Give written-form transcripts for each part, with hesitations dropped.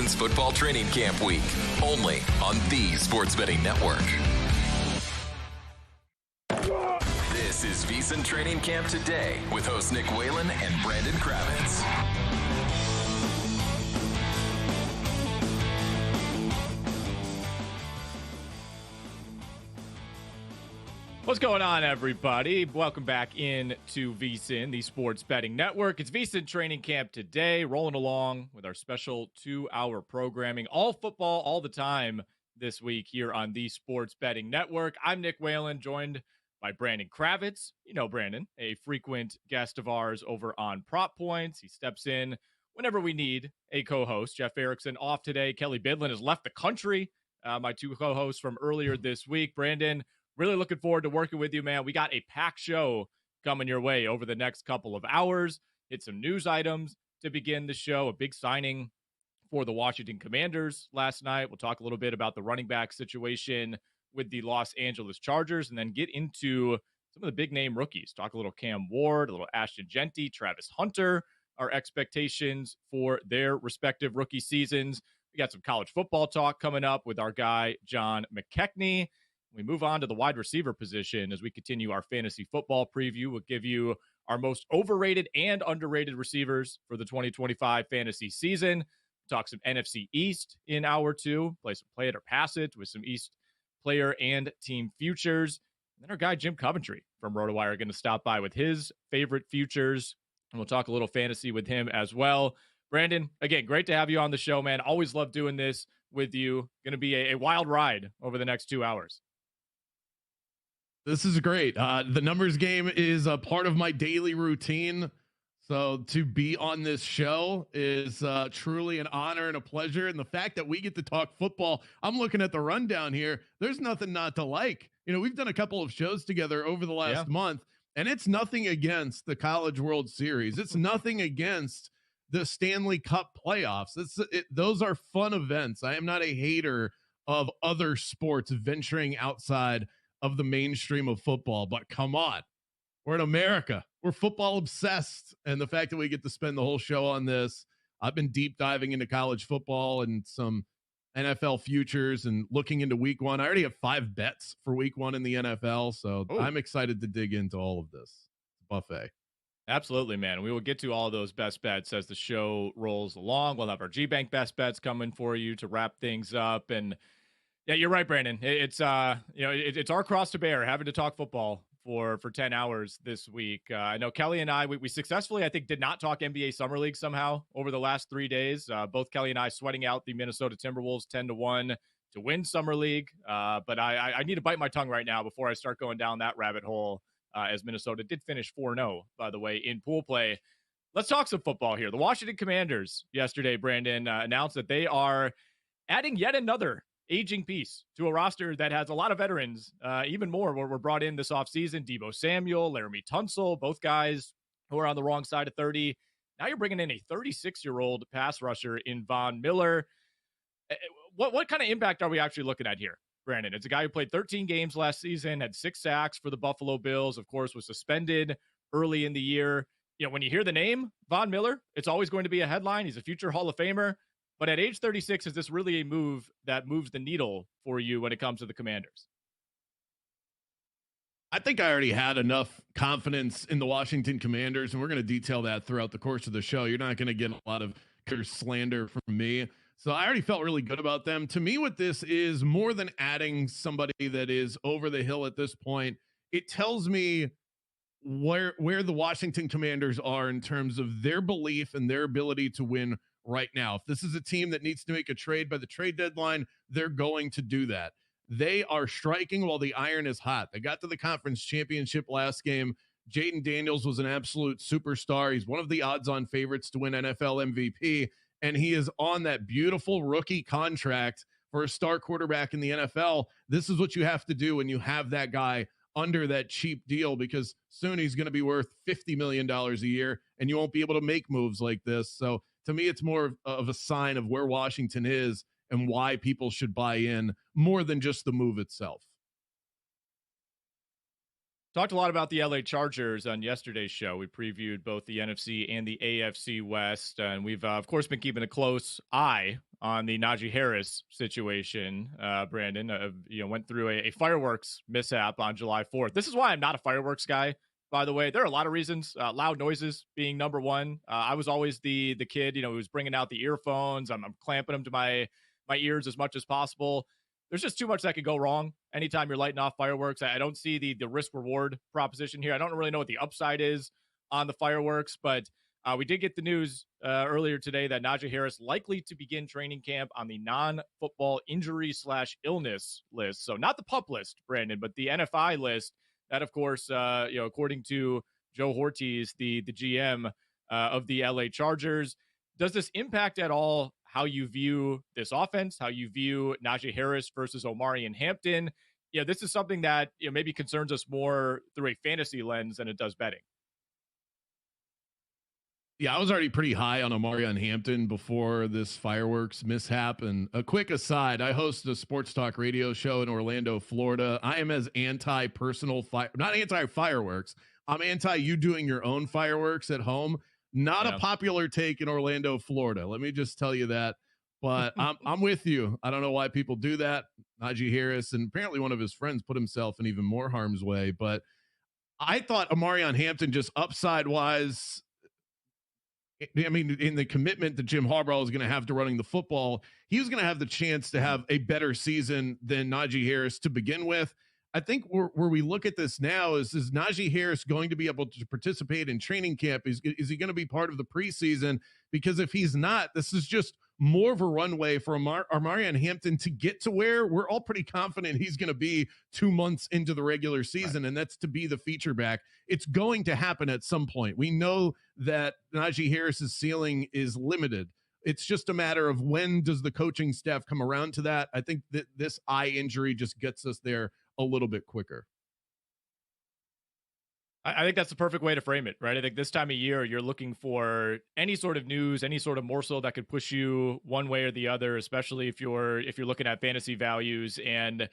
VSiN's football training camp week, only on the Sports Betting Network. This is VSiN Training Camp Today with hosts Nick Whalen and Brandon Kravitz. What's going on, everybody? Welcome back in to VSiN, the Sports Betting Network. It's VSiN Training Camp Today, rolling along with our special 2-hour programming. All football, all the time this week here on the Sports Betting Network. I'm Nick Whalen, joined by Brandon Kravitz. You know Brandon, a frequent guest of ours over on Prop Points. He steps in whenever we need a co-host. Jeff Erickson off today. Kelly Bidlin has left the country. My two co-hosts from earlier this week. Brandon, really looking forward to working with you, man. We got a packed show coming your way over the next couple of hours. Hit some news items to begin the show. A big signing for the Washington Commanders last night. We'll talk a little bit about the running back situation with the Los Angeles Chargers, and then get into some of the big name rookies. Talk a little Cam Ward, a little Ashton Genty, Travis Hunter, our expectations for their respective rookie seasons. We got some college football talk coming up with our guy, John McKechnie. We move on to the wide receiver position as we continue our fantasy football preview. We'll give you our most overrated and underrated receivers for the 2025 fantasy season. Talk some NFC East in hour two, play some play it or pass it with some East player and team futures. And then our guy, Jim Coventry from RotoWire, going to stop by with his favorite futures. And we'll talk a little fantasy with him as well. Brandon, again, great to have you on the show, man. Always love doing this with you. Going to be a wild ride over the next 2 hours. This is great. The numbers game is a part of my daily routine. So to be on this show is truly an honor and a pleasure. And the fact that we get to talk football, I'm looking at the rundown here. There's nothing not to like. You know, we've done a couple of shows together over the last month, and it's nothing against the College World Series. It's nothing against the Stanley Cup playoffs. Those are fun events. I am not a hater of other sports venturing outside of the mainstream of football, but come on, we're in America. We're football obsessed. And the fact that we get to spend the whole show on this, I've been deep diving into college football and some NFL futures and looking into week one. I already have 5 bets for week one in the NFL. So I'm excited to dig into all of this buffet. Absolutely, man. We will get to all of those best bets as the show rolls along. We'll have our G-Bank best bets coming for you to wrap things up. And yeah, you're right, Brandon. It's it's our cross to bear having to talk football for 10 hours this week. I know Kelly and I, we successfully, I think, did not talk NBA Summer League somehow over the last 3 days. Both Kelly and I sweating out the Minnesota Timberwolves 10-1 to win Summer League. But I need to bite my tongue right now before I start going down that rabbit hole, as Minnesota did finish 4-0, by the way, in pool play. Let's talk some football here. The Washington Commanders yesterday, Brandon, announced that they are adding yet another aging piece to a roster that has a lot of veterans. Even more were brought in this offseason. Deebo Samuel, Laramie Tunsil, both guys who are on the wrong side of 30. Now you're bringing in a 36-year-old pass rusher in Von Miller. What kind of impact are we actually looking at here, Brandon? It's a guy who played 13 games last season, had 6 sacks for the Buffalo Bills, of course, was suspended early in the year. You know, when you hear the name Von Miller, it's always going to be a headline. He's a future Hall of Famer. But at age 36, is this really a move that moves the needle for you when it comes to the Commanders? I think I already had enough confidence in the Washington Commanders, and we're going to detail that throughout the course of the show. You're not going to get a lot of slander from me. So I already felt really good about them. To me, what this is more than adding somebody that is over the hill at this point, it tells me where the Washington Commanders are in terms of their belief and their ability to win right now. If this is a team that needs to make a trade by the trade deadline, they're going to do that. They are striking while the iron is hot. They got to the conference championship last game. Jaden Daniels was an absolute superstar. He's one of the odds-on favorites to win NFL MVP, and he is on that beautiful rookie contract for a star quarterback in the NFL. This is what you have to do when you have that guy under that cheap deal, because soon he's going to be worth $50 million a year, and you won't be able to make moves like this. So to me, it's more of a sign of where Washington is and why people should buy in more than just the move itself. Talked a lot about the LA Chargers on yesterday's show. We previewed both the NFC and the AFC West, and we've, of course, been keeping a close eye on the Najee Harris situation. Brandon, went through a fireworks mishap on July 4th. This is why I'm not a fireworks guy, by the way. There are a lot of reasons, loud noises being number one. I was always the kid, who was bringing out the earphones. I'm clamping them to my ears as much as possible. There's just too much that could go wrong anytime you're lighting off fireworks. I don't see the risk reward proposition here. I don't really know what the upside is on the fireworks, but we did get the news earlier today that Najee Harris likely to begin training camp on the non-football injury/illness list. So not the PUP list, Brandon, but the NFI list. That, of course, according to Joe Hortiz, the GM of the LA Chargers. Does this impact at all how you view this offense, how you view Najee Harris versus Omarion Hampton? This is something that maybe concerns us more through a fantasy lens than it does betting. Yeah, I was already pretty high on Omarion Hampton before this fireworks mishap. And a quick aside, I host a sports talk radio show in Orlando, Florida. I am as not anti-fireworks. I'm anti you doing your own fireworks at home. Not a popular take in Orlando, Florida. Let me just tell you that. But I'm with you. I don't know why people do that. Najee Harris, and apparently one of his friends, put himself in even more harm's way. But I thought Omarion Hampton, just upside-wise, I mean, in the commitment that Jim Harbaugh was going to have to running the football, he was going to have the chance to have a better season than Najee Harris to begin with. I think where we look at this now is Najee Harris going to be able to participate in training camp? Is he going to be part of the preseason? Because if he's not, this is just more of a runway for Omarion Hampton to get to where we're all pretty confident he's going to be 2 months into the regular season, right, and that's to be the feature back. It's going to happen at some point. We know that Najee Harris's ceiling is limited. It's just a matter of when does the coaching staff come around to that. I think that this eye injury just gets us there a little bit quicker. I think that's the perfect way to frame it, right? I think this time of year, you're looking for any sort of news, any sort of morsel that could push you one way or the other, especially if you're looking at fantasy values. And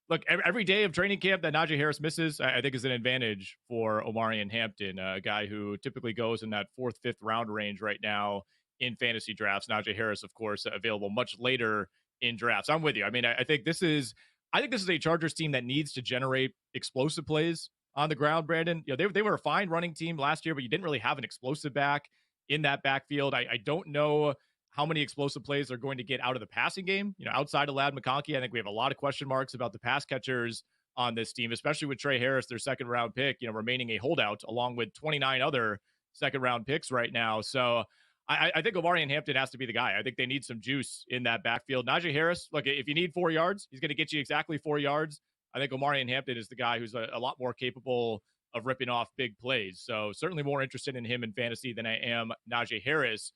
look, every day of training camp that Najee Harris misses, I think is an advantage for Omarion Hampton, a guy who typically goes in that 4th, 5th round range right now in fantasy drafts. Najee Harris, of course, available much later in drafts. I'm with you. I mean, I think this is a Chargers team that needs to generate explosive plays on the ground, Brandon. They were a fine running team last year, but you didn't really have an explosive back in that backfield. I don't know how many explosive plays they're going to get out of the passing game. Outside of Ladd McConkey, I think we have a lot of question marks about the pass catchers on this team, especially with Trey Harris, their 2nd round pick, remaining a holdout along with 29 other 2nd round picks right now. So I think Omarion Hampton has to be the guy. I think they need some juice in that backfield. Najee Harris, look, if you need 4 yards, he's going to get you exactly 4 yards. I think Omarion Hampton is the guy who's a lot more capable of ripping off big plays. So certainly more interested in him in fantasy than I am Najee Harris.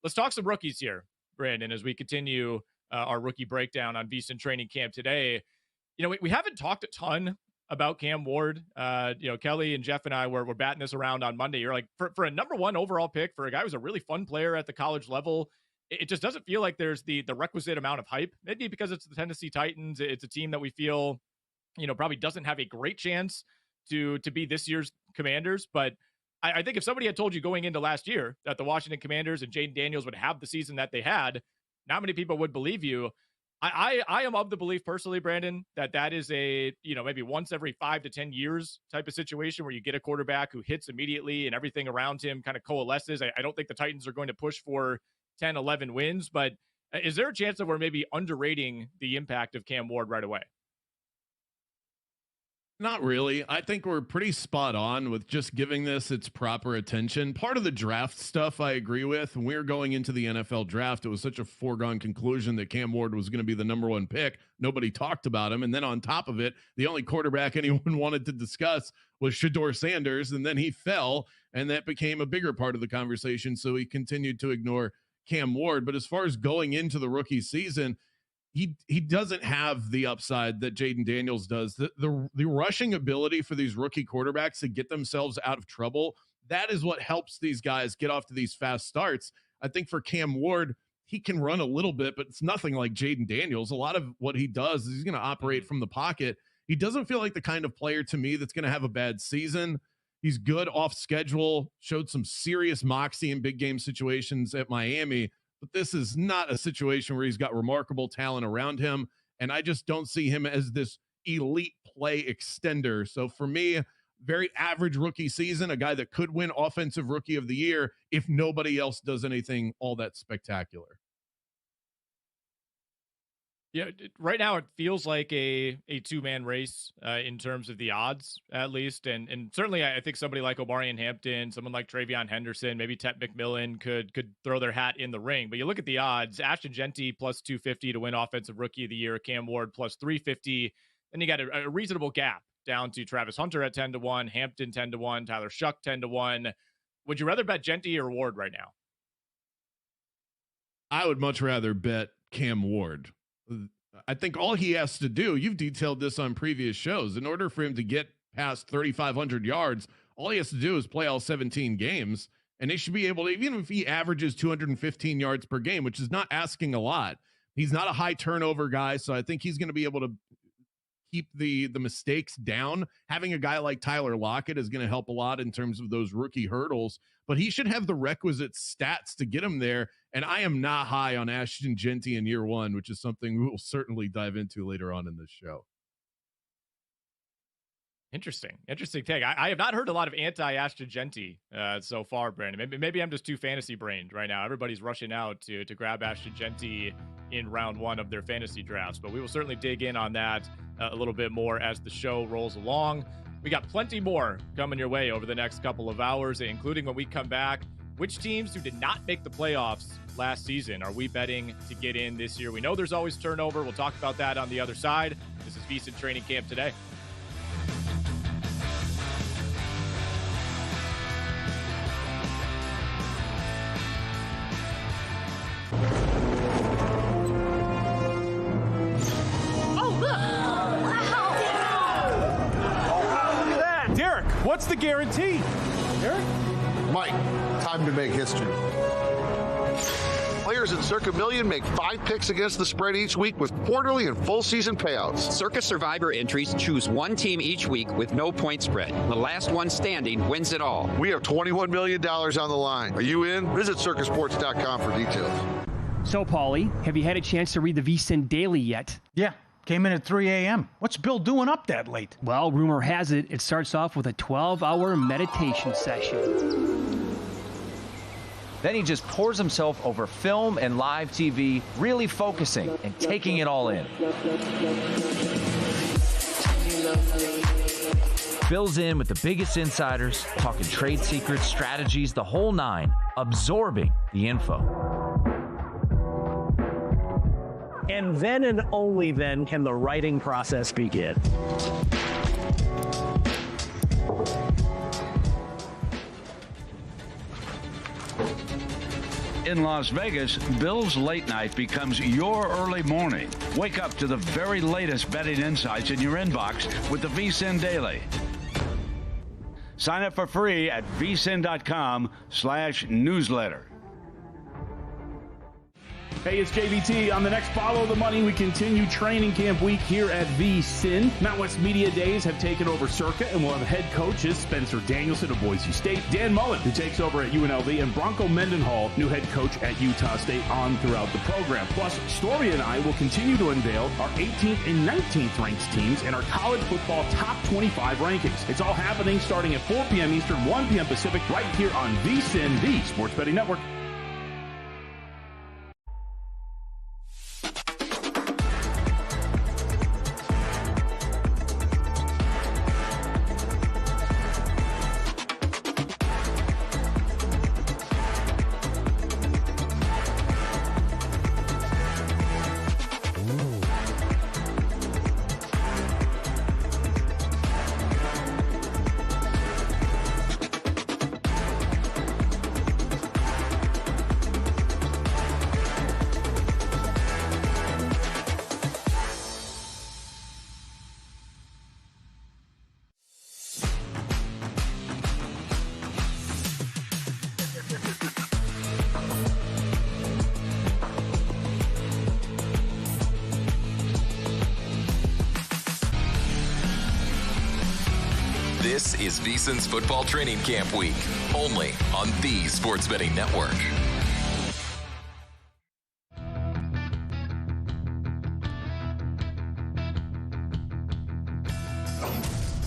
Let's talk some rookies here, Brandon, as we continue our rookie breakdown on VSiN training camp today. We haven't talked a ton about Cam Ward. Kelly and Jeff and I were batting this around on Monday. You're like, for a number 1 overall pick, for a guy who's a really fun player at the college level, it just doesn't feel like there's the requisite amount of hype. Maybe because it's the Tennessee Titans. It's a team that we feel, probably doesn't have a great chance to be this year's Commanders. But I think if somebody had told you going into last year that the Washington Commanders and Jaden Daniels would have the season that they had, not many people would believe you. I am of the belief personally, Brandon, that is a, maybe once every 5 to 10 years type of situation where you get a quarterback who hits immediately and everything around him kind of coalesces. I don't think the Titans are going to push for 10, 11 wins, but is there a chance that we're maybe underrating the impact of Cam Ward right away? Not really. I think we're pretty spot on with just giving this its proper attention. Part of the draft stuff I agree with. When we were going into the NFL draft, it was such a foregone conclusion that Cam Ward was going to be the number 1 pick. Nobody talked about him. And then on top of it, the only quarterback anyone wanted to discuss was Shedeur Sanders. And then he fell, and that became a bigger part of the conversation. So he continued to ignore Cam Ward. But as far as going into the rookie season, he doesn't have the upside that Jaden Daniels does. The rushing ability for these rookie quarterbacks to get themselves out of trouble, that is what helps these guys get off to these fast starts. I think for Cam Ward, he can run a little bit, but it's nothing like Jaden Daniels. A lot of what he does is he's going to operate from the pocket. He doesn't feel like the kind of player to me that's going to have a bad season. He's good off schedule, showed some serious moxie in big game situations at Miami, but this is not a situation where he's got remarkable talent around him. And I just don't see him as this elite play extender. So for me, very average rookie season, a guy that could win offensive rookie of the year if nobody else does anything all that spectacular. Yeah, right now it feels like a two-man race in terms of the odds, at least. And certainly I think somebody like Omarion Hampton, someone like Travion Henderson, maybe Tet McMillan could throw their hat in the ring. But you look at the odds, Ashton Genty plus 250 to win Offensive Rookie of the Year, Cam Ward plus 350. Then you got a reasonable gap down to Travis Hunter at 10-1, Hampton 10-1, Tyler Shuck 10-1. Would you rather bet Genty or Ward right now? I would much rather bet Cam Ward. I think all he has to do, you've detailed this on previous shows, in order for him to get past 3,500 yards, all he has to do is play all 17 games, and they should be able to, even if he averages 215 yards per game, which is not asking a lot. He's not a high turnover guy, so I think he's going to be able to keep the mistakes down. Having a guy like Tyler Lockett is going to help a lot in terms of those rookie hurdles, but he should have the requisite stats to get him there. And I am not high on Ashton Genty in year one, which is something we will certainly dive into later on in this show. Interesting take. I have not heard a lot of anti-Ashton Genty so far, Brandon. Maybe I'm just too fantasy brained right now. Everybody's rushing out to grab Ashton Genty in round one of their fantasy drafts, but we will certainly dig in on that a little bit more as the show rolls along. We got plenty more coming your way over the next couple of hours, including when we come back. Which teams who did not make the playoffs last season are we betting to get in this year? We know there's always turnover. We'll talk about that on the other side. This is VSiN Training Camp Today. What's the guarantee? Eric? Mike, time to make history. Players in Circa Million make 5 picks against the spread each week with quarterly and full season payouts. Circa Survivor entries choose one team each week with no point spread. The last one standing wins it all. We have $21 million on the line. Are you in? Visit circasports.com for details. So, Paulie, have you had a chance to read the VSiN Daily yet? Yeah. Came in at 3 a.m. What's Bill doing up that late? Well, rumor has it starts off with a 12-hour meditation session. Then he just pours himself over film and live TV, really focusing and taking it all in. Bill's in with the biggest insiders, talking trade secrets, strategies, the whole nine, absorbing the info. And then and only then can the writing process begin. In Las Vegas, Bill's late night becomes your early morning. Wake up to the very latest betting insights in your inbox with the VSiN Daily. Sign up for free at vsin.com/newsletter. Hey, it's JVT. On the next Follow the Money, we continue training camp week here at VSiN. Mountain West Media Days have taken over Circa, and we'll have head coaches Spencer Danielson of Boise State, Dan Mullen, who takes over at UNLV, and Bronco Mendenhall, new head coach at Utah State, on throughout the program. Plus, Story and I will continue to unveil our 18th and 19th ranked teams and our college football top 25 rankings. It's all happening starting at 4 p.m. Eastern, 1 p.m. Pacific, right here on VSiN, the Sports Betting Network. This is VSiN's Football Training Camp Week, only on the Sports Betting Network.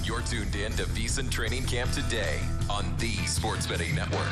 You're tuned in to VSiN Training Camp today on the Sports Betting Network.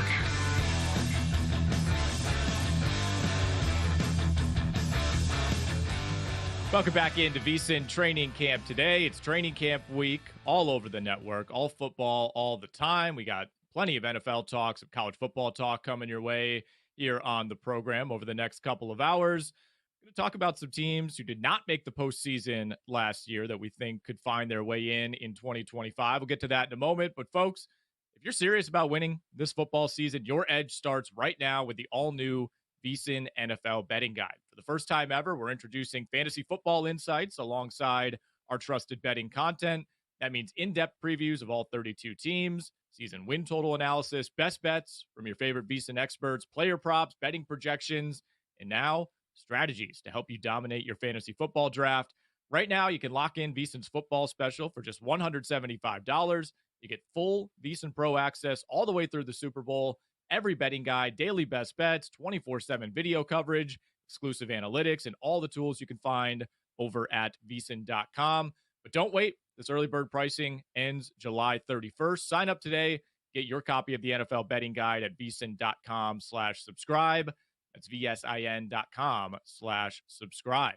Welcome back into VSiN Training Camp today. It's training camp week all over the network, all football, all the time. We got plenty of NFL talk, some college football talk coming your way here on the program over the next couple of hours. We're going to talk about some teams who did not make the postseason last year that we think could find their way in 2025. We'll get to that in a moment. But folks, if you're serious about winning this football season, your edge starts right now with the all-new VSiN NFL betting guide. For the first time ever, we're introducing fantasy football insights alongside our trusted betting content. That means in-depth previews of all 32 teams, season win total analysis, best bets from your favorite VSiN experts, player props, betting projections, and now strategies to help you dominate your fantasy football draft. Right now, you can lock in VSiN's football special for just $175. You get full VSiN Pro access all the way through the Super Bowl, every betting guide, daily best bets, 24/7 video coverage, exclusive analytics, and all the tools you can find over at VSiN.com. But don't wait. This early bird pricing ends July 31st. Sign up today. Get your copy of the NFL betting guide at VSiN.com/subscribe. That's VSIN.com/subscribe.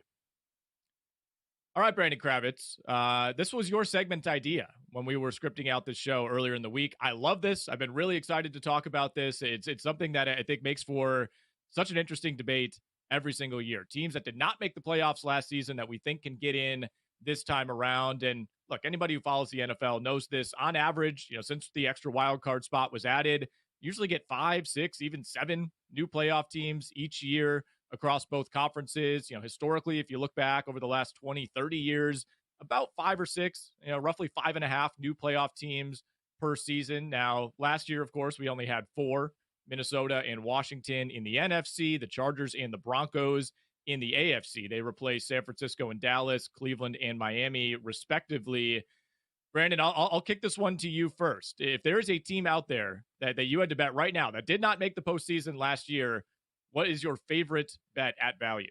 All right, Brandon Kravitz, this was your segment idea when we were scripting out this show earlier in the week. I love this. I've been really excited to talk about this. It's something that I think makes for such an interesting debate every single year. Teams that did not make the playoffs last season that we think can get in this time around. And look, anybody who follows the NFL knows this. On average, since the extra wild card spot was added, usually get 5, 6, even 7 new playoff teams each year across both conferences. Historically, if you look back over the last 20, 30 years, about 5 or 6, roughly 5.5 new playoff teams per season. Now, last year, of course, we only had 4, Minnesota and Washington in the NFC, the Chargers and the Broncos in the AFC. They replaced San Francisco and Dallas, Cleveland and Miami, respectively. Brandon, I'll kick this one to you first. If there is a team out there that you had to bet right now that did not make the postseason last year, what is your favorite bet at value?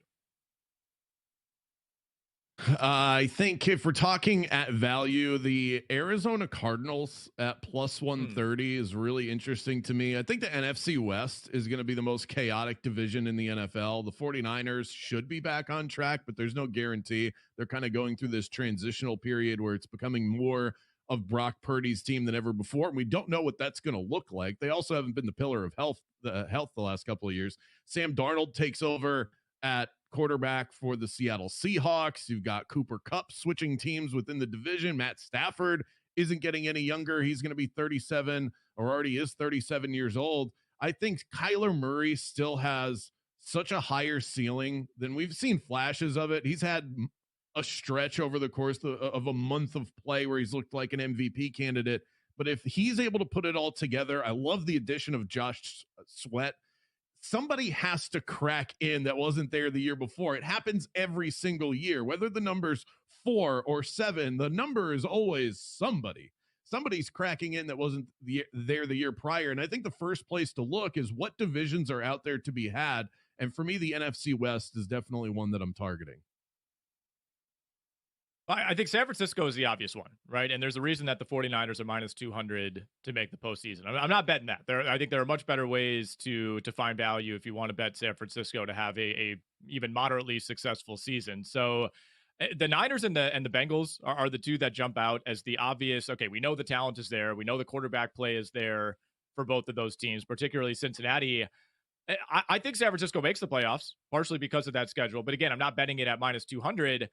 I think if we're talking at value, the Arizona Cardinals at plus 130 is really interesting to me. I think the NFC West is going to be the most chaotic division in the NFL. The 49ers should be back on track, but there's no guarantee. They're kind of going through this transitional period where it's becoming more of Brock Purdy's team than ever before. And we don't know what that's going to look like. They also haven't been the pillar of health the last couple of years. Sam Darnold takes over at quarterback for the Seattle Seahawks. You've got Cooper Kupp switching teams within the division. Matt Stafford isn't getting any younger. He's going to be 37 or already is 37 years old. I think Kyler Murray still has such a higher ceiling than we've seen flashes of it. He's had a stretch over the course of a month of play where he's looked like an MVP candidate. But if he's able to put it all together, I love the addition of Josh Sweat. Somebody has to crack in that wasn't there the year before. It happens every single year, whether the number's 4 or 7, the number is always somebody. Somebody's cracking in that wasn't there the year prior. And I think the first place to look is what divisions are out there to be had. And for me, the NFC West is definitely one that I'm targeting. I think San Francisco is the obvious one, right? And there's a reason that the 49ers are minus 200 to make the postseason. I'm not betting that. I think there are much better ways to find value if you want to bet San Francisco to have a even moderately successful season. So the Niners and the Bengals are the two that jump out as the obvious. Okay, we know the talent is there. We know the quarterback play is there for both of those teams, particularly Cincinnati. I think San Francisco makes the playoffs, partially because of that schedule. But again, I'm not betting it at minus 200.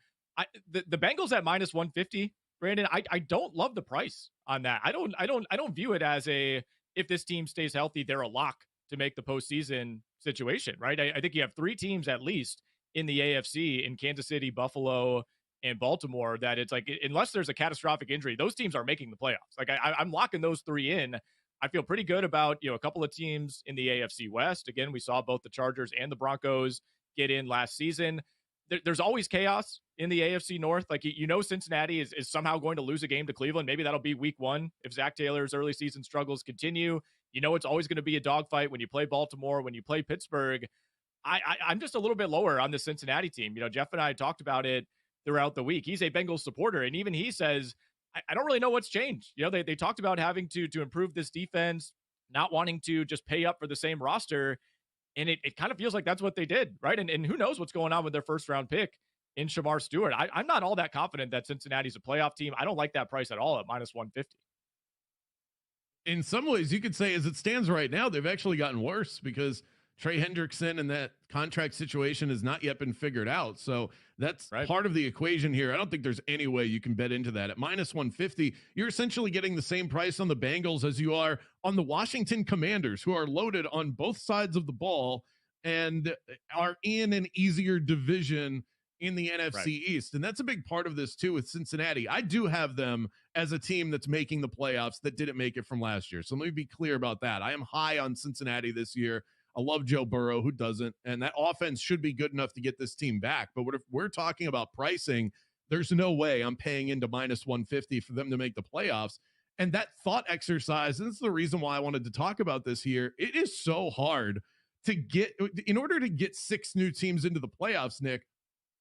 The Bengals at minus 150, Brandon, I don't love the price on that. I don't view it as if this team stays healthy, they're a lock to make the postseason situation, right? I think you have 3 teams at least in the AFC in Kansas City, Buffalo, and Baltimore that it's like, unless there's a catastrophic injury, those teams are making the playoffs. Like I'm locking those 3 in. I feel pretty good about, a couple of teams in the AFC West. Again, we saw both the Chargers and the Broncos get in last season. there's always chaos in the AFC North. Like, Cincinnati is somehow going to lose a game to Cleveland. Maybe that'll be week 1 if Zach Taylor's early season struggles continue. It's always going to be a dogfight when you play Baltimore, when you play Pittsburgh. I'm just a little bit lower on the Cincinnati team. Jeff and I talked about it throughout the week. He's a Bengals supporter, and even he says, I don't really know what's changed. They talked about having to improve this defense, not wanting to just pay up for the same roster. And it kind of feels like that's what they did, right? And who knows what's going on with their first round pick in Shamar Stewart. I'm not all that confident that Cincinnati's a playoff team. I don't like that price at all at minus 150. In some ways, you could say as it stands right now, they've actually gotten worse because Trey Hendrickson and that contract situation has not yet been figured out. So that's part of the equation here. I don't think there's any way you can bet into that. At minus 150, you're essentially getting the same price on the Bengals as you are on the Washington Commanders, who are loaded on both sides of the ball and are in an easier division in the NFC East. And that's a big part of this too with Cincinnati. I do have them as a team that's making the playoffs that didn't make it from last year. So let me be clear about that. I am high on Cincinnati this year. I love Joe Burrow, who doesn't, and that offense should be good enough to get this team back. But if we're talking about pricing, there's no way I'm paying into minus 150 for them to make the playoffs. And that thought exercise, and this is the reason why I wanted to talk about this here, it is so hard to get, in order to get 6 new teams into the playoffs, Nick,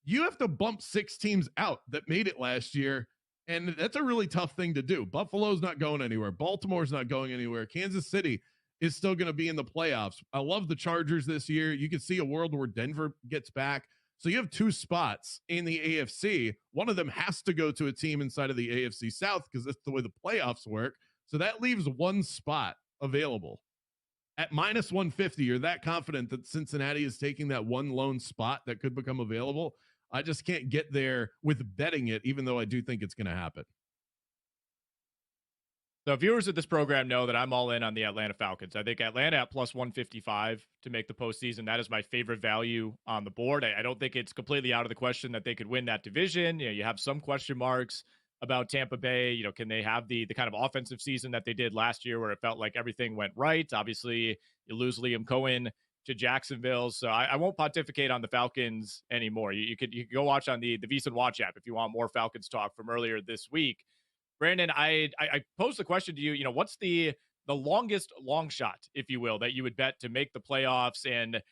you have to bump 6 teams out that made it last year. And that's a really tough thing to do. Buffalo's not going anywhere. Baltimore's not going anywhere. Kansas City is still going to be in the playoffs. I love the Chargers this year. You can see a world where Denver gets back. So you have 2 spots in the AFC. One of them has to go to a team inside of the AFC South because that's the way the playoffs work. So that leaves 1 spot available. At minus 150, you're that confident that Cincinnati is taking that one lone spot that could become available. I just can't get there with betting it, even though I do think it's going to happen. So viewers of this program know that I'm all in on the Atlanta Falcons. I think Atlanta at plus 155 to make the postseason. That is my favorite value on the board. I don't think it's completely out of the question that they could win that division. You have some question marks about Tampa Bay. Can they have the kind of offensive season that they did last year where it felt like everything went right? Obviously, you lose Liam Cohen to Jacksonville. So I won't pontificate on the Falcons anymore. You could go watch on the VSiN Watch app if you want more Falcons talk from earlier this week. Brandon, I posed the question to you, what's the longest long shot, if you will, that you would bet to make the playoffs? And,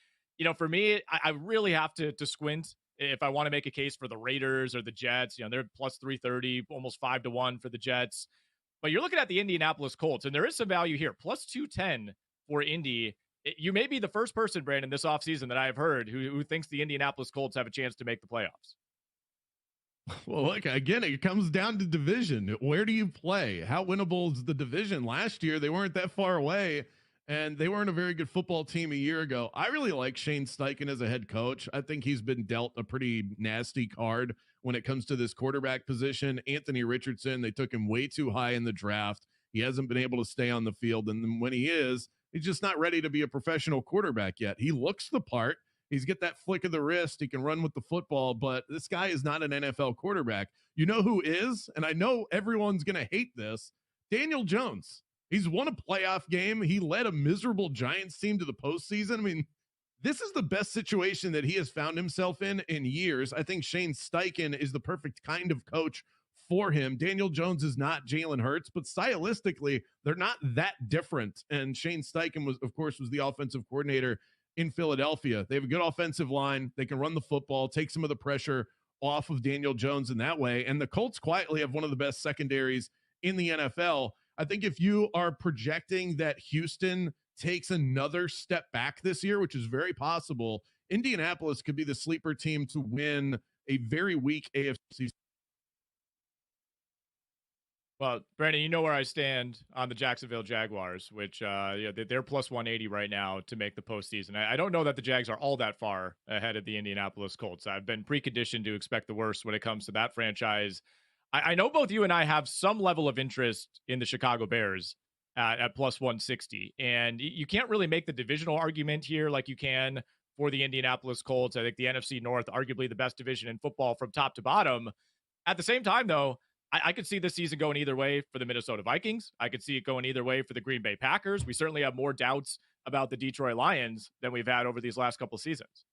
for me, I really have to squint if I want to make a case for the Raiders or the Jets. They're plus 330, almost 5-1 for the Jets. But you're looking at the Indianapolis Colts, and there is some value here, plus 210 for Indy. You may be the first person, Brandon, this offseason that I have heard who thinks the Indianapolis Colts have a chance to make the playoffs. Well, look, again, it comes down to division. Where do you play? How winnable is the division? Last year, they weren't that far away, and they weren't a very good football team a year ago. I really like Shane Steichen as a head coach. I think he's been dealt a pretty nasty card when it comes to this quarterback position. Anthony Richardson, they took him way too high in the draft. He hasn't been able to stay on the field, and then when he is, he's just not ready to be a professional quarterback yet. He looks the part. He's got that flick of the wrist. He can run with the football, but this guy is not an NFL quarterback. You know who is? And I know everyone's going to hate this. Daniel Jones. He's won a playoff game. He led a miserable Giants team to the postseason. I mean, this is the best situation that he has found himself in years. I think Shane Steichen is the perfect kind of coach for him. Daniel Jones is not Jalen Hurts, but stylistically, they're not that different. And Shane Steichen was the offensive coordinator in Philadelphia. They have a good offensive line. They can run the football, take some of the pressure off of Daniel Jones in that way. And the Colts quietly have one of the best secondaries in the NFL. I think if you are projecting that Houston takes another step back this year, which is very possible, Indianapolis could be the sleeper team to win a very weak AFC. Well, Brandon, you know where I stand on the Jacksonville Jaguars, which they're plus 180 right now to make the postseason. I don't know that the Jags are all that far ahead of the Indianapolis Colts. I've been preconditioned to expect the worst when it comes to that franchise. I know both you and I have some level of interest in the Chicago Bears at plus 160, and you can't really make the divisional argument here like you can for the Indianapolis Colts. I think the NFC North, arguably the best division in football from top to bottom. At the same time, though, I could see this season going either way for the Minnesota Vikings. I could see it going either way for the Green Bay Packers. We certainly have more doubts about the Detroit Lions than we've had over these last couple of seasons.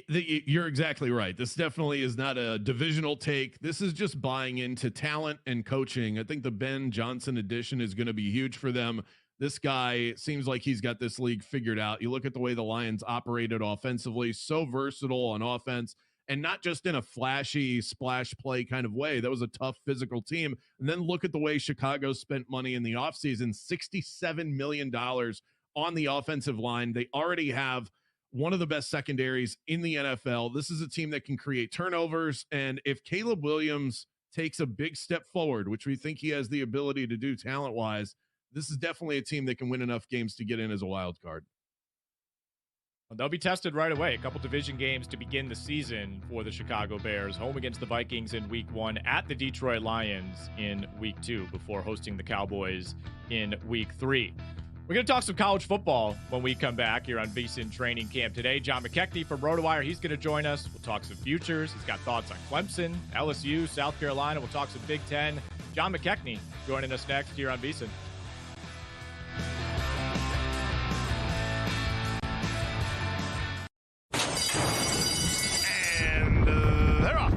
You're exactly right. This definitely is not a divisional take. This is just buying into talent and coaching. I think the Ben Johnson addition is going to be huge for them. This guy seems like he's got this league figured out. You look at the way the Lions operated offensively, so versatile on offense, and not just in a flashy splash play kind of way. That was a tough physical team. And then look at the way Chicago spent money in the offseason, $67 million on the offensive line. They already have one of the best secondaries in the NFL. This is a team that can create turnovers. And if Caleb Williams takes a big step forward, which we think he has the ability to do talent-wise, this is definitely a team that can win enough games to get in as a wild card. Well, they'll be tested right away. A couple division games to begin the season for the Chicago Bears. Home against the Vikings in Week 1, at the Detroit Lions in Week 2, before hosting the Cowboys in Week 3. We're going to talk some college football when we come back here on VSiN Training Camp today. John McKechnie from RotoWire, he's going to join us. We'll talk some futures. He's got thoughts on Clemson, LSU, South Carolina. We'll talk some Big Ten. John McKechnie joining us next here on VSiN. And they're off.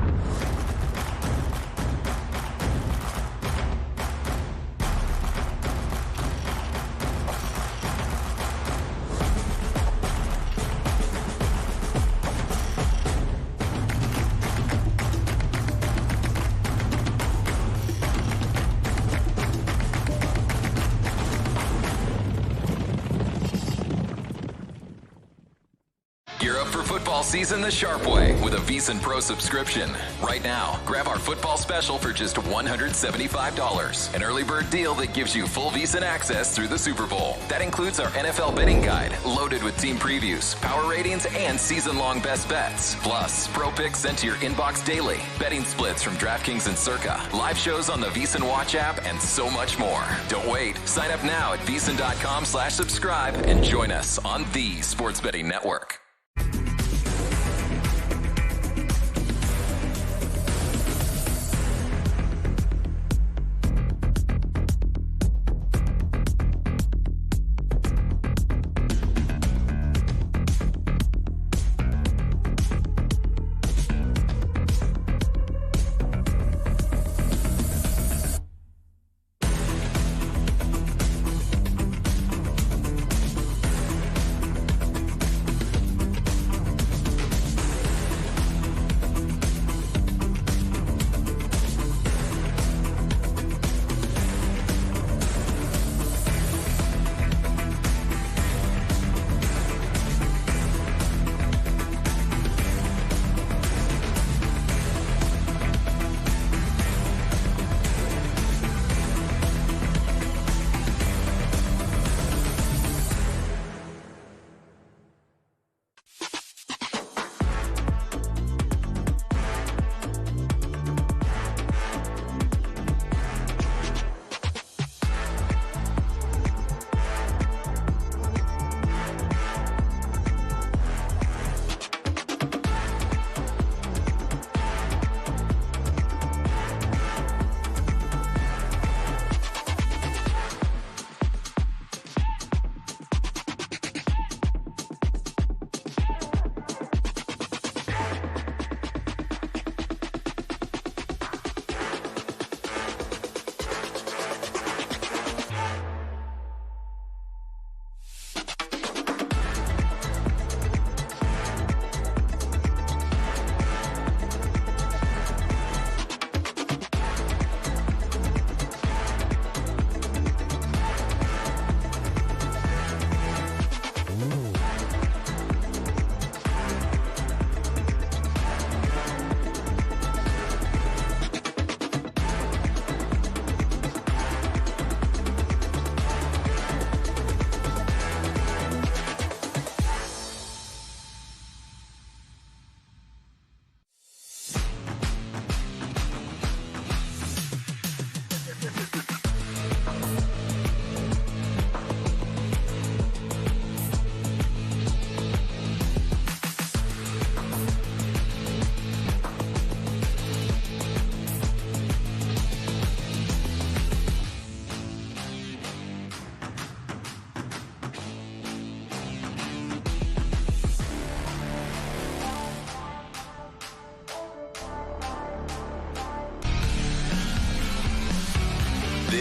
Gear up for football season the sharp way with a VSiN Pro subscription. Right now, grab our football special for just $175. An early bird deal that gives you full VSiN access through the Super Bowl. That includes our NFL betting guide, loaded with team previews, power ratings, and season-long best bets. Plus, pro picks sent to your inbox daily, betting splits from DraftKings and Circa, live shows on the VSiN Watch app, and so much more. Don't wait. Sign up now at VSiN.com/subscribe and join us on the Sports Betting Network.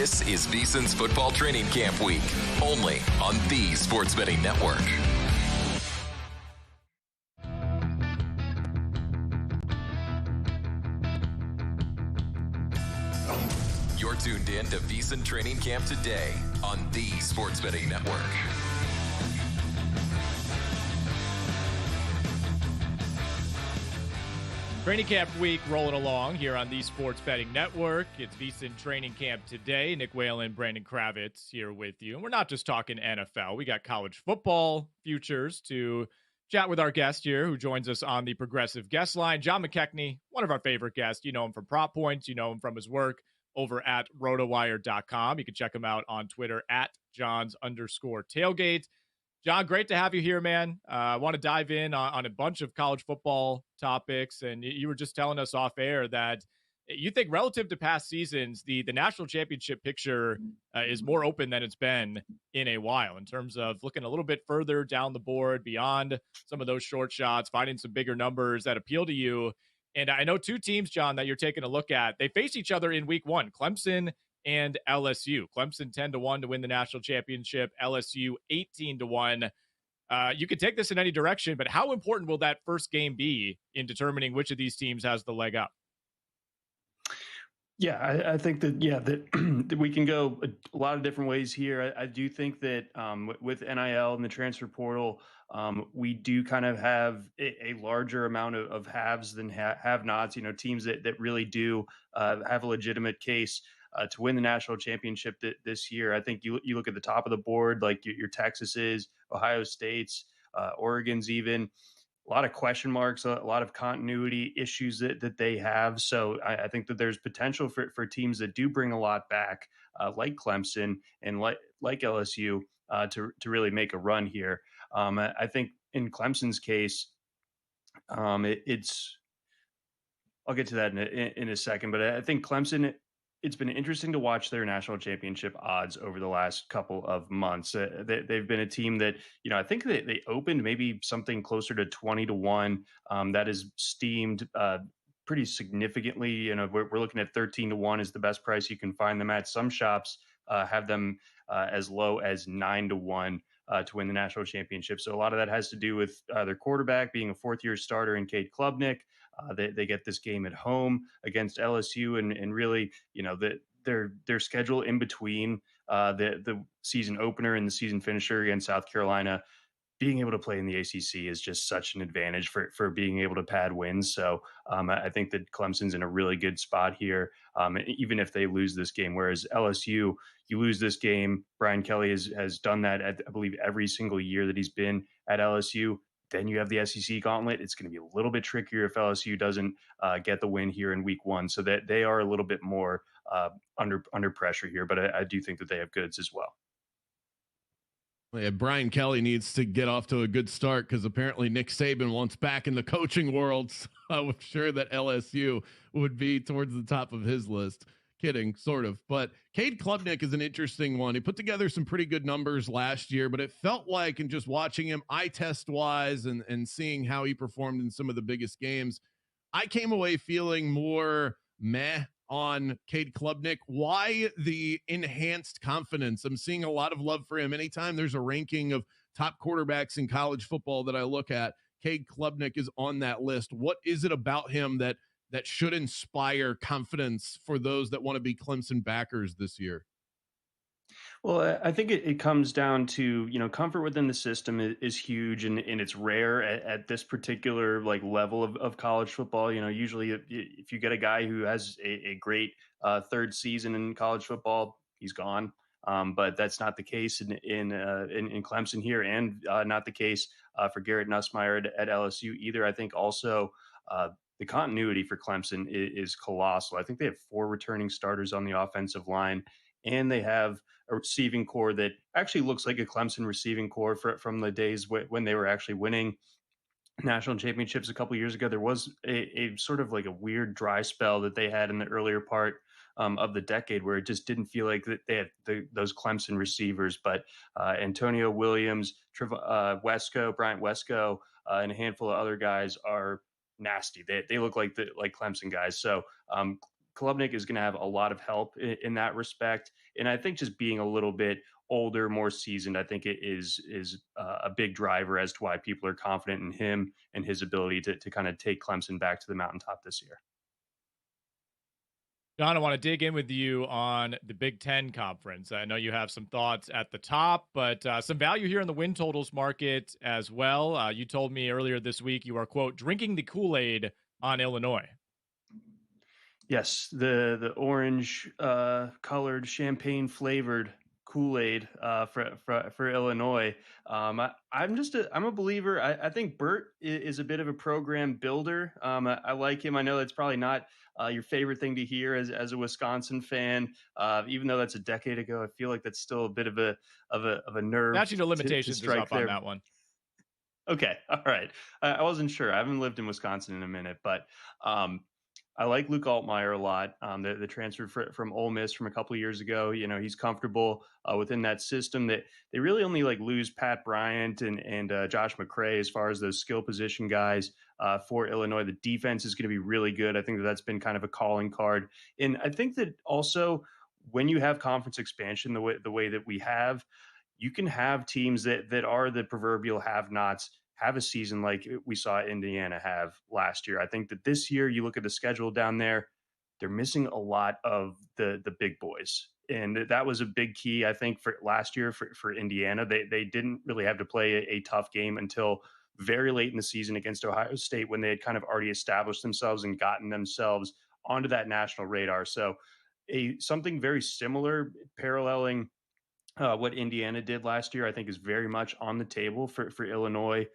This is VSiN's Football Training Camp Week, only on the Sports Betting Network. You're tuned in to VSiN Training Camp today on the Sports Betting Network. Training Camp Week rolling along here on the Sports Betting Network. It's VSiN Training Camp today. Nick Whalen, Brandon Kravitz here with you. And we're not just talking NFL. We got college football futures to chat with our guest here who joins us on the progressive guest line. John McKechnie, one of our favorite guests. You know him from Prop Points. You know him from his work over at rotowire.com. You can check him out on Twitter at Johns_tailgate. John, great to have you here, man. I want to dive in on a bunch of college football topics. And you were just telling us off air that you think relative to past seasons, the national championship picture is more open than it's been in a while in terms of looking a little bit further down the board beyond some of those short shots, finding some bigger numbers that appeal to you. And I know two teams, John, that you're taking a look at. They face each other in week one, Clemson and LSU. Clemson 10-1 to win the national championship. LSU 18-1. You could take this in any direction, but how important will that first game be in determining which of these teams has the leg up? Yeah, I think that, that we can go a lot of different ways here. I do think that with NIL and the transfer portal, we do kind of have a larger amount of haves than have-nots, teams that really do have a legitimate case to win the national championship this year. I think you look at the top of the board, like your Texas's, Ohio State's, Oregon's even. A lot of question marks, a lot of continuity issues that they have. So I think that there's potential for teams that do bring a lot back, like Clemson and like LSU, to really make a run here. I think in Clemson's case, I'll get to that in a second, but I think Clemson, it's been interesting to watch their national championship odds over the last couple of months. They've been a team that, I think they opened maybe something closer to 20-1. That is steamed pretty significantly. We're looking at 13-1 is the best price you can find them at. Some shops have them as low as 9-1 to win the national championship. So a lot of that has to do with their quarterback being a fourth-year starter in Cade Klubnik. They get this game at home against LSU, and really, their schedule in between the season opener and the season finisher against South Carolina. Being able to play in the ACC is just such an advantage for being able to pad wins. So I think that Clemson's in a really good spot here, even if they lose this game. Whereas LSU, you lose this game. Brian Kelly has done that I believe every single year that he's been at LSU. Then you have the SEC gauntlet. It's going to be a little bit trickier if LSU doesn't get the win here in week one. So that they are a little bit more under pressure here. But I do think that they have goods as well. Yeah, Brian Kelly needs to get off to a good start because apparently Nick Saban wants back in the coaching world. So I'm sure that LSU would be towards the top of his list. Kidding, sort of. But Cade Klubnik is an interesting one. He put together some pretty good numbers last year, but it felt like, in just watching him eye test wise and seeing how he performed in some of the biggest games, I came away feeling more meh on Cade Klubnik. Why the enhanced confidence? I'm seeing a lot of love for him. Anytime there's a ranking of top quarterbacks in college football that I look at, Cade Klubnik is on that list. What is it about him that should inspire confidence for those that want to be Clemson backers this year? Well, I think it comes down to, comfort within the system is huge, and it's rare at this particular level of college football. Usually if you get a guy who has a great third season in college football, he's gone. But that's not the case in Clemson here, and not the case for Garrett Nussmeier at LSU either. I think also the continuity for Clemson is colossal. I think they have 4 returning starters on the offensive line, and they have a receiving core that actually looks like a Clemson receiving core from the days when they were actually winning national championships a couple years ago. There was a sort of like a weird dry spell that they had in the earlier part of the decade where it just didn't feel like that they had those Clemson receivers. But Antonio Williams, Bryant Wesco, and a handful of other guys are nasty. They look like Clemson guys. So Klubnik is going to have a lot of help in that respect. And I think just being a little bit older, more seasoned, I think it is a big driver as to why people are confident in him and his ability to kind of take Clemson back to the mountaintop this year. John, I want to dig in with you on the Big Ten Conference. I know you have some thoughts at the top, but some value here in the win totals market as well. You told me earlier this week you are, quote, drinking the Kool-Aid on Illinois. Yes, the orange colored champagne flavored Kool-Aid for Illinois. I'm a believer. I think Burt is a bit of a program builder. I like him. I know that's probably not your favorite thing to hear as a Wisconsin fan. Even though that's a decade ago, I feel like that's still a bit of a nerve. Statute of limitations to strike is up there. on that one. Okay, all right. I wasn't sure. I haven't lived in Wisconsin in a minute, but I like Luke Altmaier a lot. The transfer from Ole Miss from a couple of years ago. He's comfortable within that system. That they really only lose Pat Bryant and Josh McCray as far as those skill position guys for Illinois. The defense is going to be really good. I think that's been kind of a calling card, and I think that also when you have conference expansion the way that we have, you can have teams that are the proverbial have-nots have a season like we saw Indiana have last year. I think that this year, you look at the schedule down there, they're missing a lot of the big boys. And that was a big key, I think, for last year for Indiana. They didn't really have to play a tough game until very late in the season against Ohio State when they had kind of already established themselves and gotten themselves onto that national radar. So something very similar, paralleling what Indiana did last year, I think is very much on the table for Illinois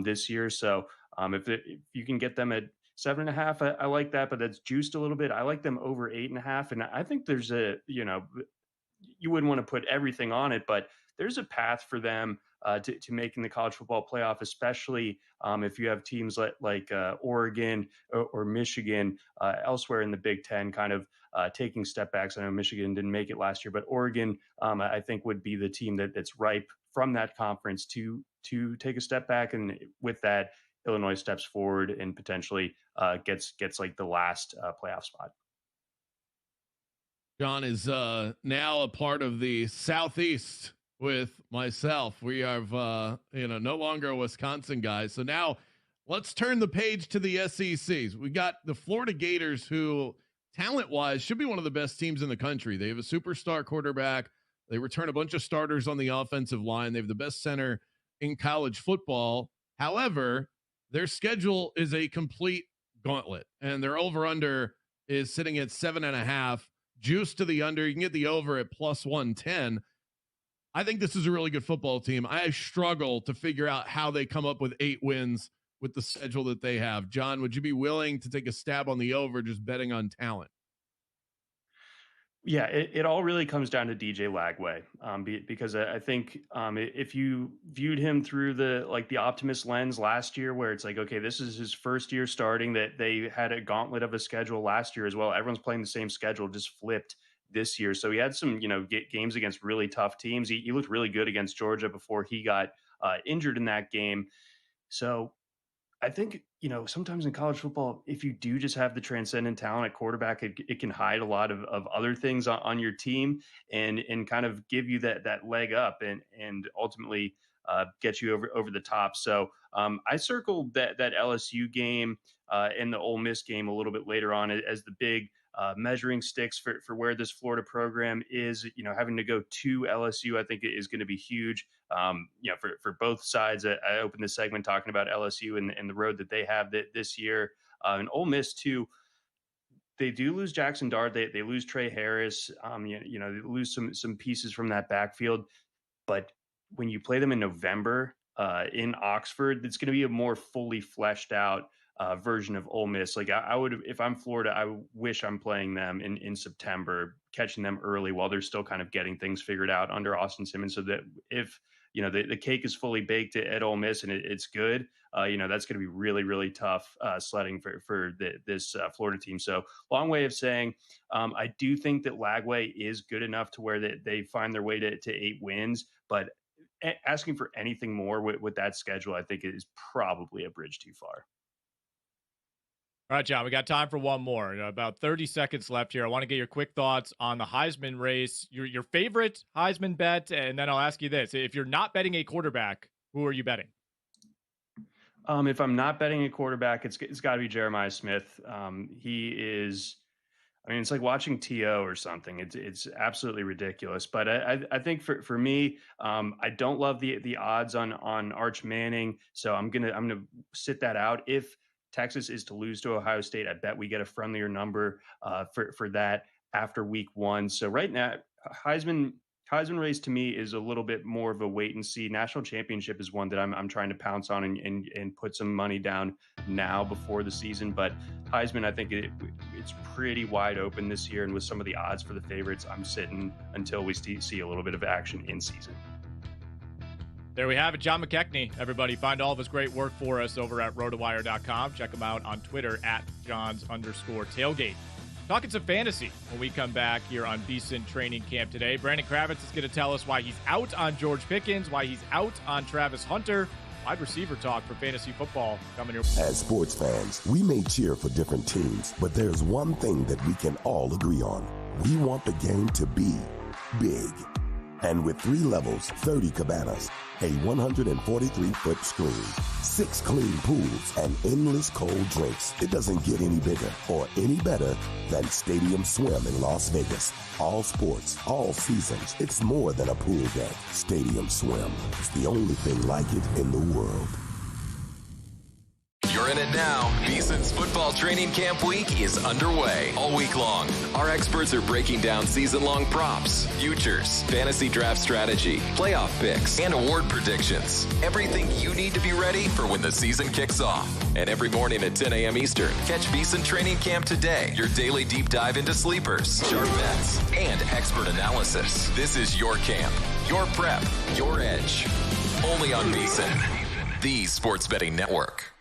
this year. So if you can get them at 7.5, I like that, but that's juiced a little bit. I like them over 8.5. And I think there's you wouldn't want to put everything on it, but there's a path for them to making the college football playoff, especially if you have teams like Oregon or Michigan elsewhere in the Big Ten kind of taking step backs. I know Michigan didn't make it last year, but Oregon, I think, would be the team that's ripe from that conference to take a step back. And with that, Illinois steps forward and potentially gets like the last playoff spot. John is now a part of the Southeast with myself. We are, no longer a Wisconsin guy. So now let's turn the page to the SECs. We got the Florida Gators, who talent-wise should be one of the best teams in the country. They have a superstar quarterback. They return a bunch of starters on the offensive line. They have the best center in college football. However, their schedule is a complete gauntlet, and their over-under is sitting at 7.5. Juice to the under. You can get the over at plus 110. I think this is a really good football team. I struggle to figure out how they come up with 8 wins with the schedule that they have. John, would you be willing to take a stab on the over, just betting on talent? Yeah, it all really comes down to DJ Lagway, because I think if you viewed him through the optimist lens last year, where it's like, okay, this is his first year starting, that they had a gauntlet of a schedule last year as well. Everyone's playing the same schedule, just flipped this year. So he had some, games against really tough teams. He looked really good against Georgia before he got injured in that game. So I think, sometimes in college football, if you do just have the transcendent talent at quarterback, it can hide a lot of other things on your team and kind of give you that leg up and ultimately get you over the top. So I circled that LSU game and the Ole Miss game a little bit later on as the big measuring sticks for where this Florida program is. Having to go to LSU, I think is going to be huge. For both sides. I opened the segment talking about LSU and the road that they have this year. And Ole Miss too. They do lose Jackson Dart. They lose Trey Harris. They lose some pieces from that backfield. But when you play them in November in Oxford, it's going to be a more fully fleshed out version of Ole Miss. Like I would, if I'm Florida, I wish I'm playing them in September, catching them early while they're still kind of getting things figured out under Austin Simmons, so that if the cake is fully baked at Ole Miss and it's good, that's going to be really, really tough sledding for this Florida team. So long way of saying, I do think that Lagway is good enough to where they find their way to 8 wins, but asking for anything more with that schedule, I think is probably a bridge too far. All right, John, we got time for one more. About 30 seconds left here. I want to get your quick thoughts on the Heisman race, your favorite Heisman bet, and then I'll ask you this. If you're not betting a quarterback, who are you betting? If I'm not betting a quarterback, it's got to be Jeremiah Smith. He is, I mean, it's like watching T.O. or something. It's absolutely ridiculous. But I think for me, I don't love the odds on Arch Manning, so I'm gonna sit that out. If Texas is to lose to Ohio State, I bet we get a friendlier number for that after week 1. So right now, Heisman race to me is a little bit more of a wait and see. National championship is one that I'm trying to pounce on and put some money down now before the season. But Heisman, I think it's pretty wide open this year. And with some of the odds for the favorites, I'm sitting until we see a little bit of action in season. There we have it. John McKechnie, everybody. Find all of his great work for us over at rotowire.com. Check him out on Twitter at Johns_tailgate. Talking some fantasy when we come back here on VSiN Training Camp today. Brandon Kravitz is going to tell us why he's out on George Pickens, why he's out on Travis Hunter. Wide receiver talk for fantasy football coming here. As sports fans, we may cheer for different teams, but there's one thing that we can all agree on. We want the game to be big. And with 3 levels, 30 cabanas, a 143-foot screen, 6 clean pools, and endless cold drinks, it doesn't get any bigger or any better than Stadium Swim in Las Vegas. All sports, all seasons. It's more than a pool deck. Stadium Swim is the only thing like it in the world. You're in it now. VSiN's football training camp week is underway all week long. Our experts are breaking down season-long props, futures, fantasy draft strategy, playoff picks, and award predictions. Everything you need to be ready for when the season kicks off. And every morning at 10 a.m. Eastern, catch VSiN Training Camp Today, your daily deep dive into sleepers, sharp bets, and expert analysis. This is your camp, your prep, your edge. Only on VSiN, the sports betting network.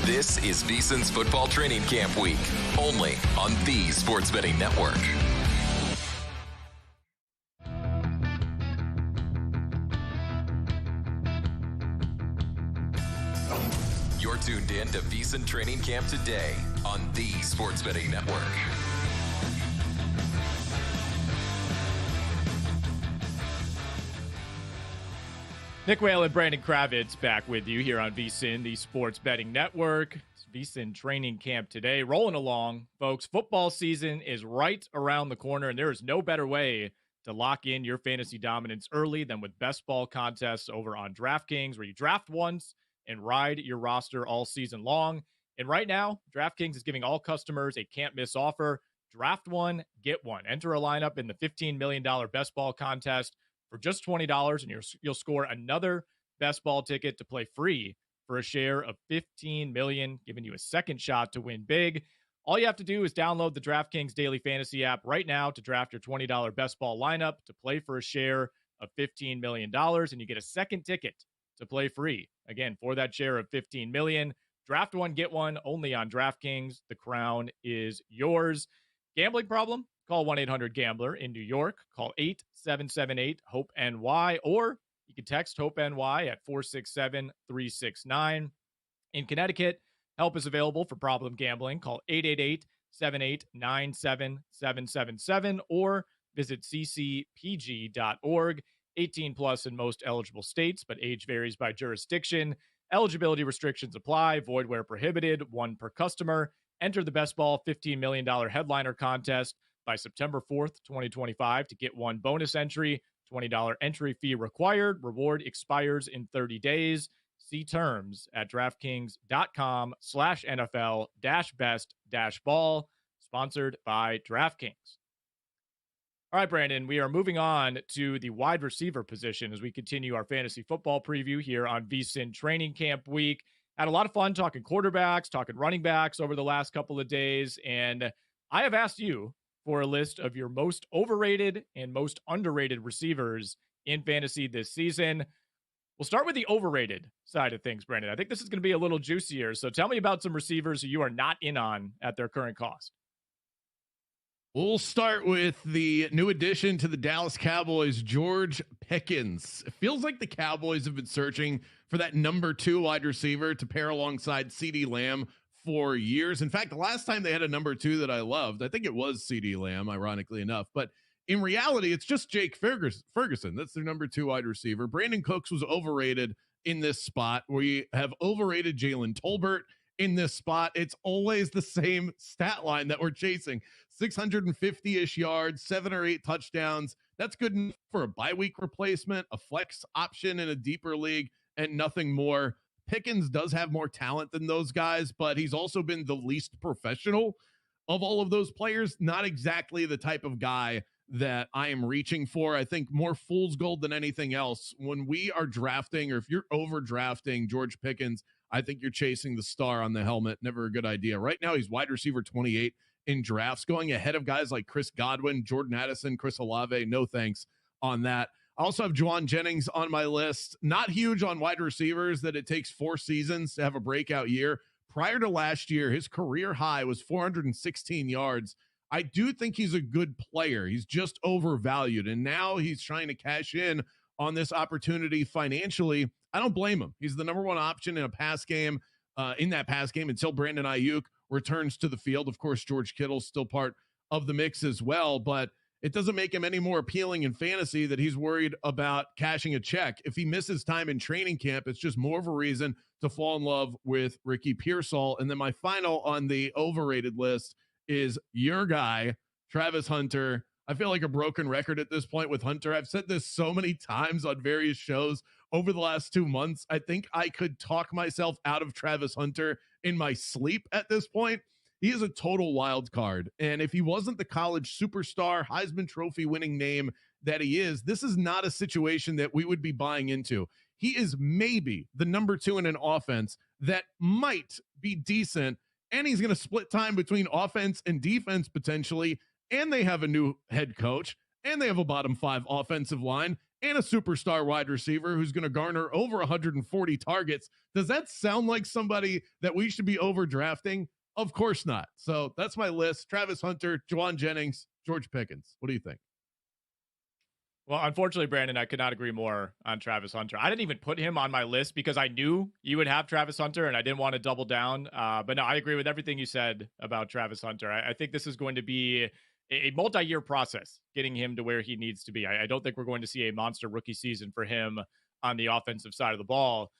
This is VSiN's Football Training Camp Week, only on the Sports Betting Network. You're tuned in to VSiN Training Camp today on the Sports Betting Network. Nick Whale and Brandon Kravitz back with you here on VSiN, the Sports Betting Network. It's VSiN Training Camp today. Rolling along, folks. Football season is right around the corner, and there is no better way to lock in your fantasy dominance early than with best ball contests over on DraftKings, where you draft once and ride your roster all season long. And right now, DraftKings is giving all customers a can't-miss offer. Draft one, get one. Enter a lineup in the $15 million best ball contest for just $20, and you'll score another best ball ticket to play free for a share of $15 million, giving you a second shot to win big. All you have to do is download the DraftKings Daily Fantasy app right now to draft your $20 best ball lineup to play for a share of $15 million, and you get a second ticket to play free, again, for that share of $15 million. Draft one, get one, only on DraftKings. The crown is yours. Gambling problem? Call 1-800-GAMBLER in New York. Call 8778-HOPE-NY, or you can text HOPE-NY at 467-369. In Connecticut, help is available for problem gambling. Call 888-78-97-777 or visit ccpg.org. 18 plus in most eligible states, but age varies by jurisdiction. Eligibility restrictions apply. Void where prohibited. One per customer. Enter the Best Ball $15 million headliner contest by September 4th, 2025 to get one bonus entry. $20 entry fee required. Reward expires in 30 days. See terms at DraftKings.com/NFL-best-ball. Sponsored by DraftKings. All right, Brandon, we are moving on to the wide receiver position as we continue our fantasy football preview here on VSiN Training Camp Week. Had a lot of fun talking quarterbacks, talking running backs over the last couple of days, and I have asked you for a list of your most overrated and most underrated receivers in fantasy this season. We'll start with the overrated side of things, Brandon. I think this is going to be a little juicier, so tell me about some receivers who you are not in on at their current cost. We'll start with the new addition to the Dallas Cowboys, George Pickens. It feels like the Cowboys have been searching for that number 2 wide receiver to pair alongside CeeDee Lamb for years. In fact, the last time they had a number 2 that I loved, I think it was CeeDee Lamb, ironically enough. But in reality, it's just Jake Ferguson. That's their number 2 wide receiver. Brandon Cooks was overrated in this spot. We have overrated Jalen Tolbert in this spot. It's always the same stat line that we're chasing. 650-ish yards, 7 or 8 touchdowns. That's good enough for a bye week replacement, a flex option in a deeper league, and nothing more. Pickens does have more talent than those guys, but he's also been the least professional of all of those players. Not exactly the type of guy that I am reaching for. I think more fool's gold than anything else. When we are drafting, or if you're overdrafting George Pickens, I think you're chasing the star on the helmet. Never a good idea. Right now, he's wide receiver 28 in drafts, going ahead of guys like Chris Godwin, Jordan Addison, Chris Olave. No thanks on that. I also have Juwan Jennings on my list. Not huge on wide receivers, that it takes 4 seasons to have a breakout year. Prior to last year, his career high was 416 yards. I do think he's a good player. He's just overvalued, and now he's trying to cash in on this opportunity financially. I don't blame him. He's the number 1 option in a pass game, until Brandon Ayuk returns to the field. Of course, George Kittle's still part of the mix as well, but it doesn't make him any more appealing in fantasy that he's worried about cashing a check. If he misses time in training camp, it's just more of a reason to fall in love with Ricky Pearsall. And then my final on the overrated list is your guy, Travis Hunter. I feel like a broken record at this point with Hunter. I've said this so many times on various shows over the last 2 months. I think I could talk myself out of Travis Hunter in my sleep at this point. He is a total wild card. And if he wasn't the college superstar, Heisman Trophy winning name that he is, this is not a situation that we would be buying into. He is maybe the number 2 in an offense that might be decent, and he's going to split time between offense and defense potentially, and they have a new head coach, and they have a bottom 5 offensive line, and a superstar wide receiver who's going to garner over 140 targets. Does that sound like somebody that we should be overdrafting? Of course not. So that's my list. Travis Hunter, Juwan Jennings, George Pickens. What do you think? Well, unfortunately, Brandon, I could not agree more on Travis Hunter. I didn't even put him on my list because I knew you would have Travis Hunter and I didn't want to double down. But no, I agree with everything you said about Travis Hunter. I think this is going to be a multi-year process getting him to where he needs to be. I don't think we're going to see a monster rookie season for him on the offensive side of the ball.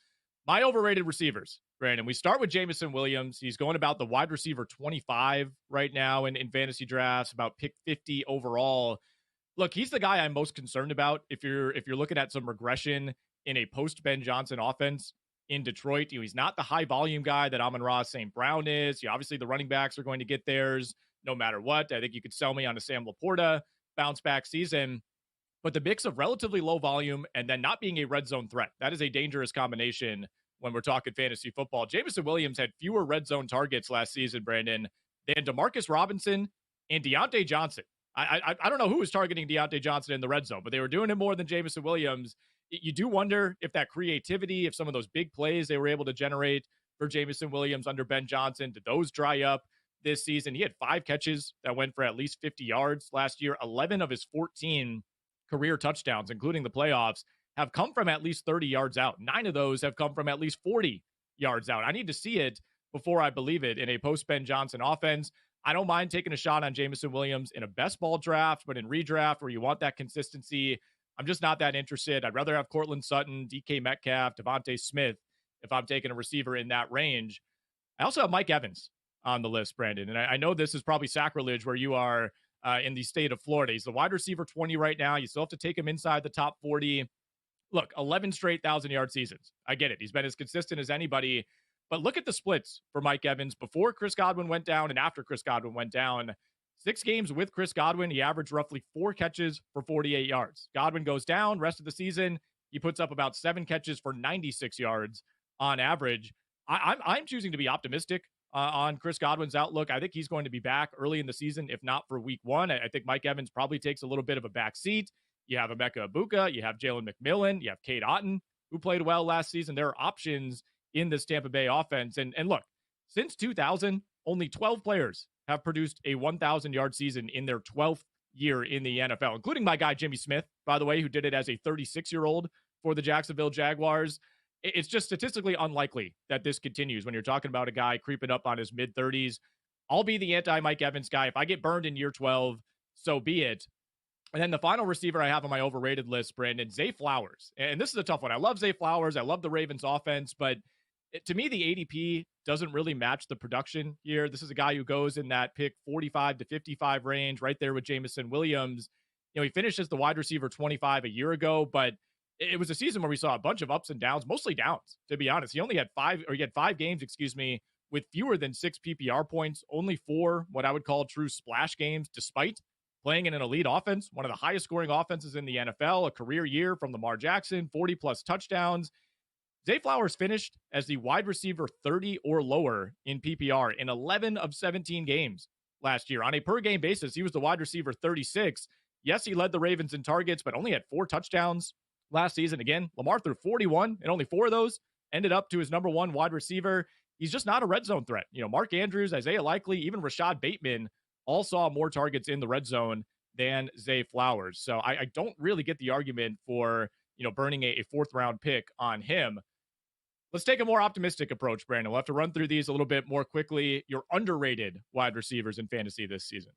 My overrated receivers, Brandon, we start with Jameson Williams. He's going about the wide receiver 25 right now in fantasy drafts, about pick 50 overall. Look, he's the guy I'm most concerned about if you're looking at some regression in a post-Ben Johnson offense in Detroit. He's not the high-volume guy that Amon-Ra St. Brown is. Obviously, the running backs are going to get theirs no matter what. I think you could sell me on a Sam Laporta bounce-back season. But the mix of relatively low volume and then not being a red zone threat, that is a dangerous combination when we're talking fantasy football. Jameson Williams had fewer red zone targets last season, Brandon, than Demarcus Robinson and Deontay Johnson. I don't know who was targeting Deontay Johnson in the red zone, but they were doing it more than Jameson Williams. You do wonder if that creativity, if some of those big plays they were able to generate for Jameson Williams under Ben Johnson, did those dry up this season? He had 5 catches that went for at least 50 yards last year. 11 of his 14 career touchdowns, including the playoffs, have come from at least 30 yards out. 9 of those have come from at least 40 yards out. I need to see it before I believe it in a post-Ben Johnson offense. I don't mind taking a shot on Jameson Williams in a best ball draft, but in redraft where you want that consistency, I'm just not that interested. I'd rather have Cortland Sutton, DK Metcalf, Devontae Smith if I'm taking a receiver in that range. I also have Mike Evans on the list, Brandon, and I know this is probably sacrilege where you are in the state of Florida. He's the wide receiver 20 right now. You still have to take him inside the top 40. Look, 11 straight 1,000-yard seasons. I get it. He's been as consistent as anybody. But look at the splits for Mike Evans before Chris Godwin went down and after Chris Godwin went down. 6 games with Chris Godwin, he averaged roughly 4 catches for 48 yards. Godwin goes down, rest of the season, he puts up about 7 catches for 96 yards on average. I'm choosing to be optimistic on Chris Godwin's outlook. I think he's going to be back early in the season, if not for week 1. I think Mike Evans probably takes a little bit of a back seat. You have Emeka Ibuka, you have Jalen McMillan, you have Cade Otton, who played well last season. There are options in this Tampa Bay offense. And look, since 2000, only 12 players have produced a 1,000-yard season in their 12th year in the NFL, including my guy Jimmy Smith, by the way, who did it as a 36-year-old for the Jacksonville Jaguars. It's just statistically unlikely that this continues when you're talking about a guy creeping up on his mid-30s. I'll be the anti-Mike Evans guy. If I get burned in year 12, so be it. And then the final receiver I have on my overrated list, Brandon, Zay Flowers. And this is a tough one. I love Zay Flowers. I love the Ravens offense, but to me, the ADP doesn't really match the production here. This is a guy who goes in that pick 45 to 55 range, right there with Jameson Williams. He finished as the wide receiver 25 a year ago, but it was a season where we saw a bunch of ups and downs, mostly downs, to be honest. He had 5 games, with fewer than 6 PPR points, only 4 what I would call true splash games, despite playing in an elite offense, one of the highest scoring offenses in the NFL, a career year from Lamar Jackson, 40-plus touchdowns. Zay Flowers finished as the wide receiver 30 or lower in PPR in 11 of 17 games last year. On a per-game basis, he was the wide receiver 36. Yes, he led the Ravens in targets, but only had 4 touchdowns last season. Again, Lamar threw 41, and only 4 of those ended up to his number 1 wide receiver. He's just not a red zone threat. Mark Andrews, Isaiah Likely, even Rashad Bateman all saw more targets in the red zone than Zay Flowers. So I don't really get the argument for, burning a 4th-round pick on him. Let's take a more optimistic approach, Brandon. We'll have to run through these a little bit more quickly. Your underrated wide receivers in fantasy this season.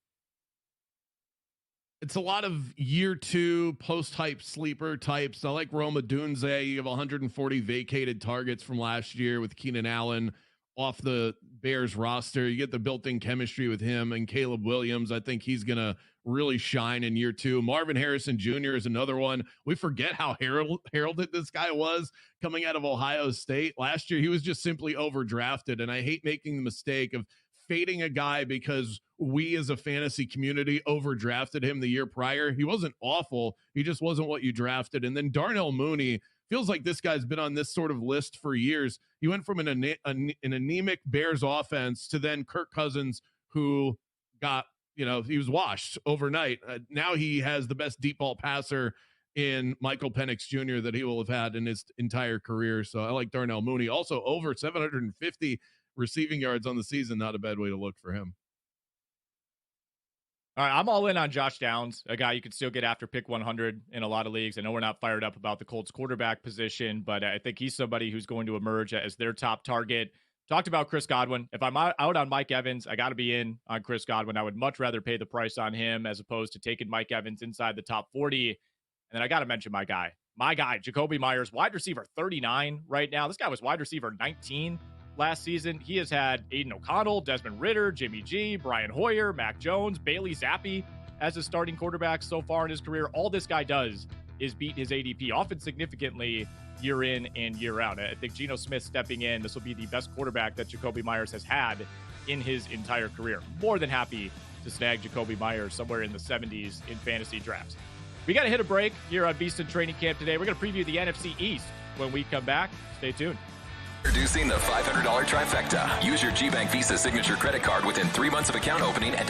It's a lot of year 2 post-hype sleeper types. I like Rome Odunze. You have 140 vacated targets from last year with Keenan Allen off the Bears roster. You get the built-in chemistry with him and Caleb Williams. I think he's going to really shine in year 2. Marvin Harrison Jr. is another one. We forget how heralded this guy was coming out of Ohio State. Last year, he was just simply overdrafted, and I hate making the mistake of fading a guy because we as a fantasy community overdrafted him the year prior. He wasn't awful. He just wasn't what you drafted. And then Darnell Mooney, feels like this guy's been on this sort of list for years. He went from an anemic Bears offense to then Kirk Cousins, who got, he was washed overnight. Now he has the best deep ball passer in Michael Penix Jr. that he will have had in his entire career. So I like Darnell Mooney. Also over 750 receiving yards on the season. Not a bad way to look for him. All right, I'm all in on Josh Downs, a guy you could still get after pick 100 in a lot of leagues. I know we're not fired up about the Colts quarterback position, but I think he's somebody who's going to emerge as their top target. Talked about Chris Godwin. If I'm out on Mike Evans, I got to be in on Chris Godwin. I would much rather pay the price on him as opposed to taking Mike Evans inside the top 40. And then I got to mention my guy, Jacoby Myers, wide receiver 39 right now. This guy was wide receiver 19 last season. He has had Aiden O'Connell, Desmond Ridder, Jimmy G, Brian Hoyer, Mac Jones, Bailey Zappi as his starting quarterback so far in his career. All this guy does is beat his ADP, often significantly year in and year out. I think Geno Smith stepping in, this will be the best quarterback that Jacoby Myers has had in his entire career. More than happy to snag Jacoby Myers somewhere in the 70s in fantasy drafts. We got to hit a break here on VSiN Training Camp today. We're going to preview the NFC East when we come back. Stay tuned. Introducing the $500 trifecta. Use your GBank Visa signature credit card within 3 months of account opening and